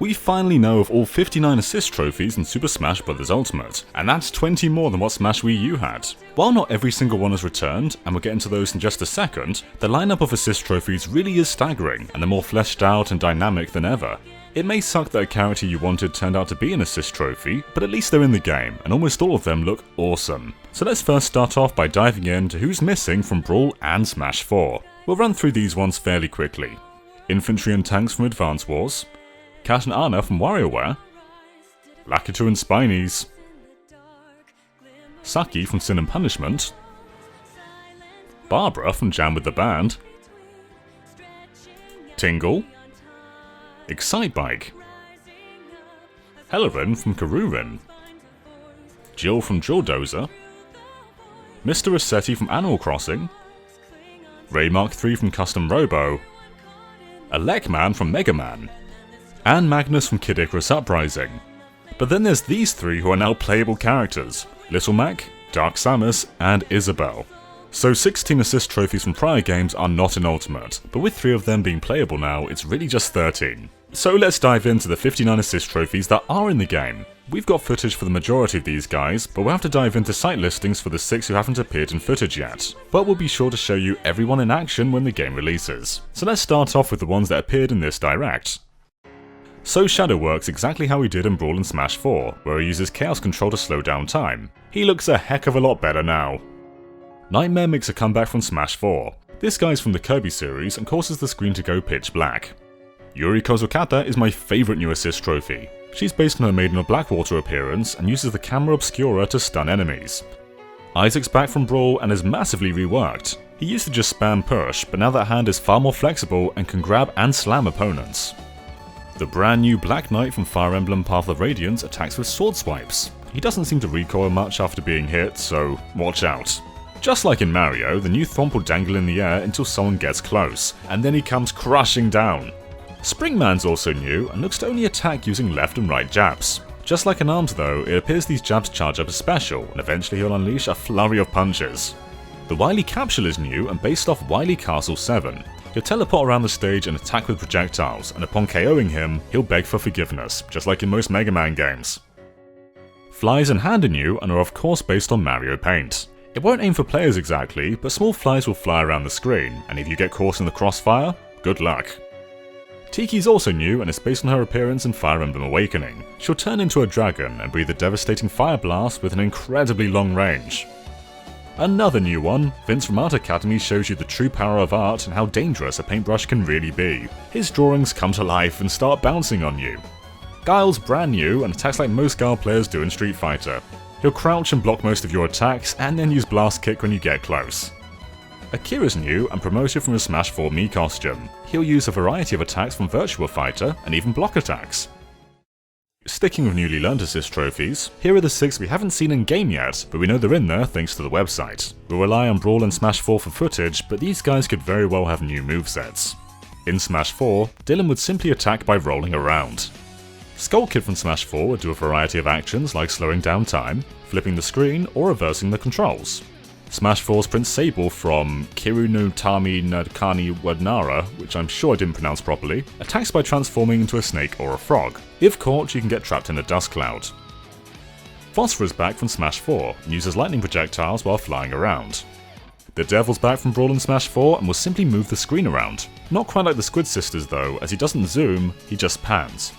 We finally know of all 59 assist trophies in Super Smash Bros. Ultimate, and that's 20 more than what Smash Wii U had. While not every single one has returned, and we'll get into those in just a second, the lineup of assist trophies really is staggering, and they're more fleshed out and dynamic than ever. It may suck that a character you wanted turned out to be an assist trophy, but at least they're in the game, and almost all of them look awesome. So let's first start off by diving into who's missing from Brawl and Smash 4. We'll run through these ones fairly quickly. Infantry and Tanks from Advance Wars, Kat and Anna from WarioWare, Lakitu and Spinies, Saki from Sin and Punishment, Barbara from Jam with the Band, Tingle, Excitebike, Hellerin from Karurin, Jill from Jilldozer, Mr. Rossetti from Animal Crossing, Ray Mark III from Custom Robo, Alekman from Mega Man, and Magnus from Kid Icarus Uprising. But then there's these three who are now playable characters: Little Mac, Dark Samus, and Isabelle. So 16 assist trophies from prior games are not in Ultimate, but with 3 of them being playable now, it's really just 13. So let's dive into the 59 assist trophies that are in the game. We've got footage for the majority of these guys, but we'll have to dive into site listings for the 6 who haven't appeared in footage yet. But we'll be sure to show you everyone in action when the game releases. So let's start off with the ones that appeared in this direct. So Shadow works exactly how he did in Brawl and Smash 4, where he uses Chaos Control to slow down time. He looks a heck of a lot better now. Nightmare makes a comeback from Smash 4. This guy's from the Kirby series and causes the screen to go pitch black. Yuri Kozukata is my favourite new assist trophy. She's based on her Maiden of Blackwater appearance and uses the Camera Obscura to stun enemies. Isaac's back from Brawl and is massively reworked. He used to just spam push, but now that hand is far more flexible and can grab and slam opponents. The brand new Black Knight from Fire Emblem Path of Radiance attacks with sword swipes. He doesn't seem to recoil much after being hit, so watch out. Just like in Mario, the new Thwomp will dangle in the air until someone gets close, and then he comes crashing down. Springman's also new and looks to only attack using left and right jabs. Just like in ARMS though, it appears these jabs charge up as special, and eventually he'll unleash a flurry of punches. The Wily Capsule is new and based off Wily Castle 7. He'll teleport around the stage and attack with projectiles, and upon KOing him, he'll beg for forgiveness, just like in most Mega Man games. Flies and Hand are new and are of course based on Mario Paint. It won't aim for players exactly, but small flies will fly around the screen, and if you get caught in the crossfire, good luck. Tiki's also new and is based on her appearance in Fire Emblem Awakening. She'll turn into a dragon and breathe a devastating fire blast with an incredibly long range. Another new one, Vince from Art Academy shows you the true power of art and how dangerous a paintbrush can really be. His drawings come to life and start bouncing on you. Guile's brand new and attacks like most Guile players do in Street Fighter. He'll crouch and block most of your attacks and then use Blast Kick when you get close. Akira's new and promoted from his Smash 4 Mii costume. He'll use a variety of attacks from Virtua Fighter and even block attacks. Sticking with newly learned assist trophies, here are the 6 we haven't seen in game yet, but we know they're in there thanks to the website. We'll rely on Brawl and Smash 4 for footage, but these guys could very well have new movesets. In Smash 4, Dylan would simply attack by rolling around. Skull Kid from Smash 4 would do a variety of actions like slowing down time, flipping the screen, or reversing the controls. Smash 4's Prince Sable from Kiru no Tami Nadkani Wadnara, which I'm sure I didn't pronounce properly, attacks by transforming into a snake or a frog. If caught, you can get trapped in a dust cloud. Phosphorus back from Smash 4 and uses lightning projectiles while flying around. The Devil's back from Brawl and Smash 4 and will simply move the screen around. Not quite like the Squid Sisters though, as he doesn't zoom, he just pans.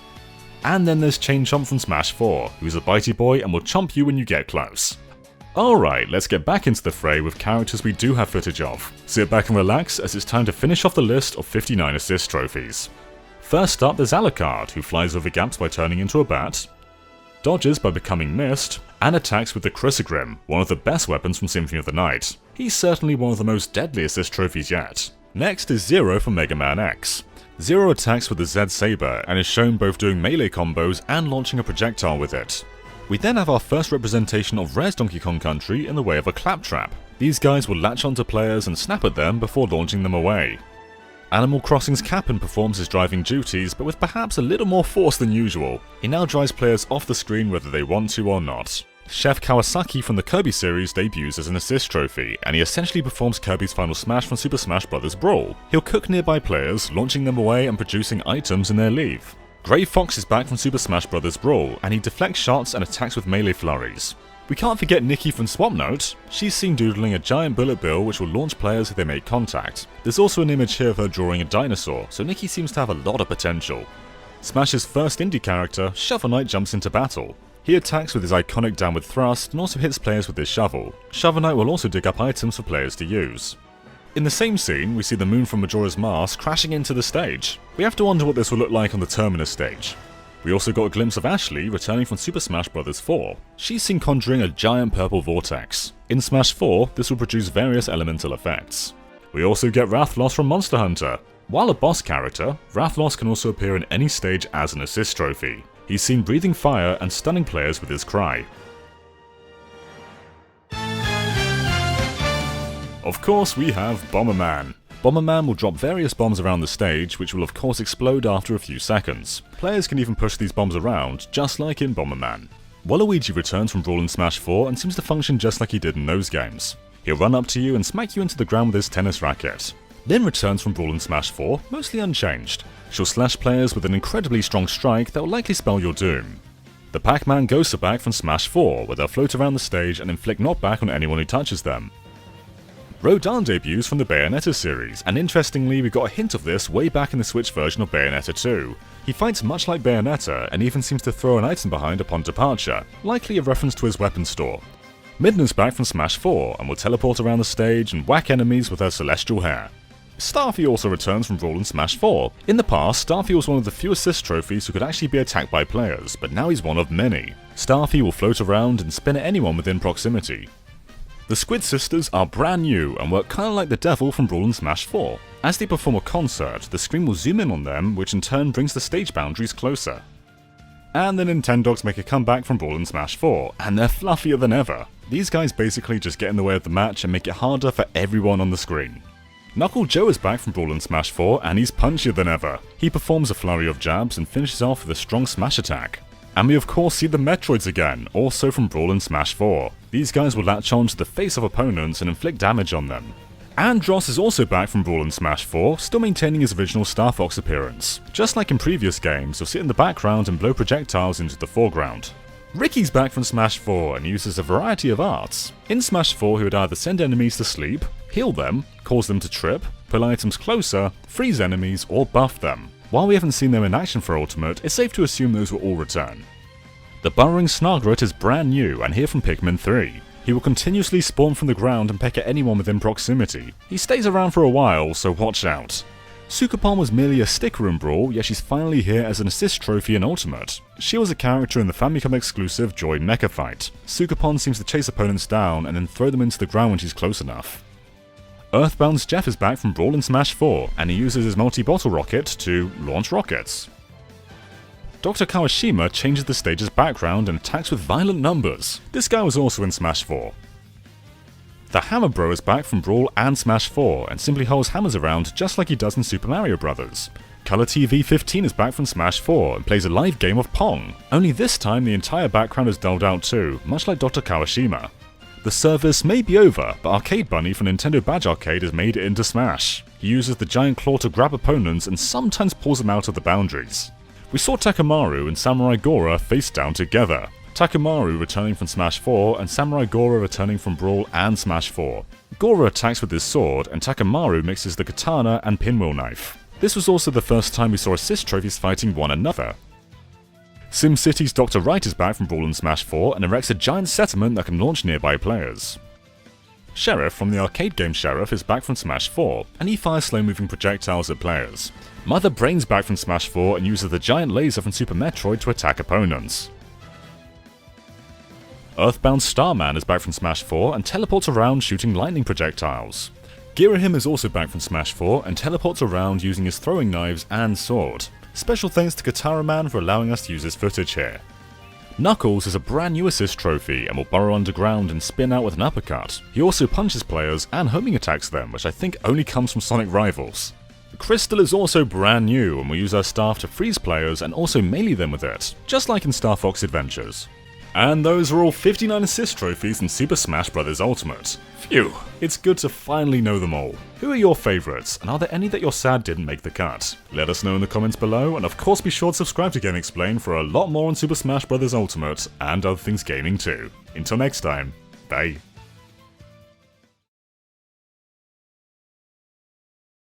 And then there's Chain Chomp from Smash 4, who's a bitey boy and will chomp you when you get close. Alright, let's get back into the fray with characters we do have footage of. Sit back and relax as it's time to finish off the list of 59 assist trophies. First up, there's Alucard, who flies over gaps by turning into a bat, dodges by becoming mist, and attacks with the Chrysogrim, one of the best weapons from Symphony of the Night. He's certainly one of the most deadly assist trophies yet. Next is Zero from Mega Man X. Zero attacks with the Z Saber and is shown both doing melee combos and launching a projectile with it. We then have our first representation of Rare's Donkey Kong Country in the way of a claptrap. These guys will latch onto players and snap at them before launching them away. Animal Crossing's Cap'n performs his driving duties, but with perhaps a little more force than usual. He now drives players off the screen whether they want to or not. Chef Kawasaki from the Kirby series debuts as an assist trophy, and he essentially performs Kirby's final smash from Super Smash Bros. Brawl. He'll cook nearby players, launching them away and producing items in their leave. Grey Fox is back from Super Smash Bros. Brawl, and he deflects shots and attacks with melee flurries. We can't forget Nikki from Swap Note. She's seen doodling a giant bullet bill which will launch players if they make contact. There's also an image here of her drawing a dinosaur, so Nikki seems to have a lot of potential. Smash's first indie character, Shovel Knight, jumps into battle. He attacks with his iconic downward thrust and also hits players with his shovel. Shovel Knight will also dig up items for players to use. In the same scene, we see the moon from Majora's Mask crashing into the stage. We have to wonder what this will look like on the Terminus stage. We also got a glimpse of Ashley returning from Super Smash Bros. 4. She's seen conjuring a giant purple vortex. In Smash 4, this will produce various elemental effects. We also get Rathlos from Monster Hunter. While a boss character, Rathlos can also appear in any stage as an assist trophy. He's seen breathing fire and stunning players with his cry. Of course, we have Bomberman. Bomberman will drop various bombs around the stage, which will of course explode after a few seconds. Players can even push these bombs around, just like in Bomberman. Waluigi returns from Brawl and Smash 4 and seems to function just like he did in those games. He'll run up to you and smack you into the ground with his tennis racket. Lyn returns from Brawl and Smash 4, mostly unchanged. She'll slash players with an incredibly strong strike that will likely spell your doom. The Pac-Man ghosts are back from Smash 4, where they'll float around the stage and inflict knockback on anyone who touches them. Rodin debuts from the Bayonetta series, and interestingly we got a hint of this way back in the Switch version of Bayonetta 2. He fights much like Bayonetta, and even seems to throw an item behind upon departure, likely a reference to his weapon store. Midna's back from Smash 4, and will teleport around the stage and whack enemies with her celestial hair. Starfy also returns from Brawl and Smash 4. In the past, Starfy was one of the few assist trophies who could actually be attacked by players, but now he's one of many. Starfy will float around and spin at anyone within proximity. The Squid Sisters are brand new and work kinda like the devil from Brawl and Smash 4. As they perform a concert, the screen will zoom in on them, which in turn brings the stage boundaries closer. And the Nintendogs make a comeback from Brawl and Smash 4, and they're fluffier than ever. These guys basically just get in the way of the match and make it harder for everyone on the screen. Knuckle Joe is back from Brawl and Smash 4, and he's punchier than ever. He performs a flurry of jabs and finishes off with a strong smash attack. And we of course see the Metroids again, also from Brawl and Smash 4. These guys will latch on to the face of opponents and inflict damage on them. Andross is also back from Brawl and Smash 4, still maintaining his original Star Fox appearance. Just like in previous games, he'll sit in the background and blow projectiles into the foreground. Ricky's back from Smash 4 and uses a variety of arts. In Smash 4 he would either send enemies to sleep, heal them, cause them to trip, pull items closer, freeze enemies, or buff them. While we haven't seen them in action for Ultimate, it's safe to assume those will all return. The Burrowing Snargret is brand new and here from Pikmin 3. He will continuously spawn from the ground and peck at anyone within proximity. He stays around for a while, so watch out. Sukapon was merely a sticker in Brawl, yet she's finally here as an assist trophy in Ultimate. She was a character in the Famicom exclusive Joy Mecha Fight. Sukapon seems to chase opponents down and then throw them into the ground when she's close enough. Earthbound's Jeff is back from Brawl and Smash 4, and he uses his multi-bottle rocket to launch rockets. Dr. Kawashima changes the stage's background and attacks with violent numbers. This guy was also in Smash 4. The Hammer Bro is back from Brawl and Smash 4, and simply holds hammers around just like he does in Super Mario Bros. Color TV 15 is back from Smash 4 and plays a live game of Pong. Only this time the entire background is dulled out too, much like Dr. Kawashima. The service may be over, but Arcade Bunny from Nintendo Badge Arcade has made it into Smash. He uses the giant claw to grab opponents and sometimes pulls them out of the boundaries. We saw Takamaru and Samurai Gora face down together. Takamaru returning from Smash 4 and Samurai Gora returning from Brawl and Smash 4. Gora attacks with his sword and Takamaru mixes the katana and pinwheel knife. This was also the first time we saw assist trophies fighting one another. SimCity's Dr. Wright is back from Brawl and Smash 4 and erects a giant settlement that can launch nearby players. Sheriff from the arcade game Sheriff is back from Smash 4, and he fires slow-moving projectiles at players. Mother Brain's back from Smash 4 and uses the giant laser from Super Metroid to attack opponents. Earthbound Starman is back from Smash 4 and teleports around shooting lightning projectiles. Girahim is also back from Smash 4 and teleports around using his throwing knives and sword. Special thanks to Katara Man for allowing us to use his footage here. Knuckles is a brand new assist trophy and will burrow underground and spin out with an uppercut. He also punches players and homing attacks them, which I think only comes from Sonic Rivals. Crystal is also brand new and will use her staff to freeze players and also melee them with it, just like in Star Fox Adventures. And those are all 59 assist trophies in Super Smash Bros. Ultimate. Phew, it's good to finally know them all. Who are your favourites, and are there any that you're sad didn't make the cut? Let us know in the comments below, and of course be sure to subscribe to GameXplain for a lot more on Super Smash Bros. Ultimate, and other things gaming too. Until next time, bye.